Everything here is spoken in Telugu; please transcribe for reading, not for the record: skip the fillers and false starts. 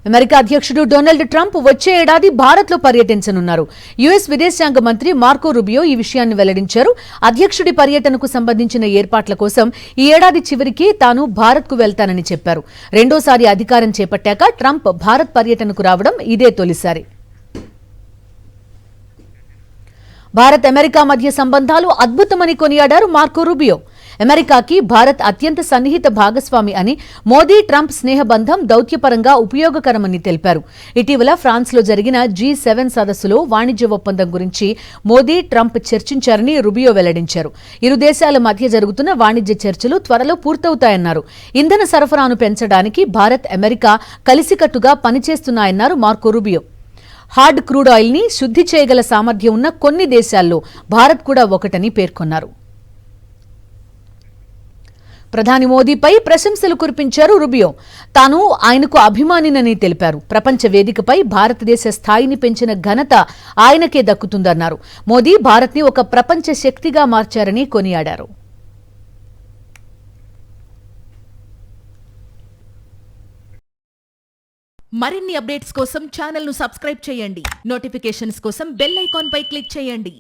అమెరికా అధ్యక్షుడు డొనాల్డ్ ట్రంప్ వచ్చే ఏడాది భారత్లో పర్యటించనున్నారు. యుఎస్ విదేశాంగ మంత్రి మార్కో రూబియో ఈ విషయాన్ని వెల్లడించారు. అధ్యక్షుడి పర్యటనకు సంబంధించిన ఏర్పాట్ల కోసం ఈ ఏడాది చివరికి తాను భారత్కు వెళ్తానని చెప్పారు. రెండోసారి అధికారం చేపట్టాక ట్రంప్ భారత్ పర్యటనకు రావడం ఇదే తొలిసారి. భారత్ అమెరికా మధ్య సంబంధాలు అద్భుతమని కొనియాడారు మార్కో రూబియో. అమెరికాకి భారత్ అత్యంత సన్నిహిత భాగస్వామి అని, మోదీ ట్రంప్ స్నేహబంధం దౌత్యపరంగా ఉపయోగకరమని తెలిపారు. ఇటీవల ఫ్రాన్స్లో జరిగిన G7 సదస్సులో వాణిజ్య ఒప్పందం గురించి మోదీ ట్రంప్ చర్చించారని రూబియో వెల్లడించారు. ఇరు దేశాల మధ్య జరుగుతున్న వాణిజ్య చర్చలు త్వరలో పూర్తవుతాయన్నారు. ఇంధన సరఫరాను పెంచడానికి భారత్, అమెరికా కలిసికట్టుగా పనిచేస్తున్నాయన్నారు Marco Rubio. Hard crude oil ని శుద్ధి చేయగల సామర్థ్యం ఉన్న కొన్ని దేశాల్లో భారత్ కూడా ఒకటని పేర్కొన్నారు. ప్రధాని మోదీపై ప్రశంసలు కురిపించారు రూబియో. తాను ఆయనకు అభిమానినని తెలిపారు. ప్రపంచ వేదికపై భారతదేశ స్థాయిని పెంచిన ఘనత ఆయనకే దక్కుతుందన్నారు. మోదీ భారత్ని ఒక ప్రపంచ శక్తిగా మార్చారని కొనియాడారు. మరిన్ని అప్డేట్స్ కోసం ఛానల్ ను సబ్స్క్రైబ్ చేయండి. నోటిఫికేషన్స్ కోసం బెల్ ఐకాన్ పై క్లిక్ చేయండి.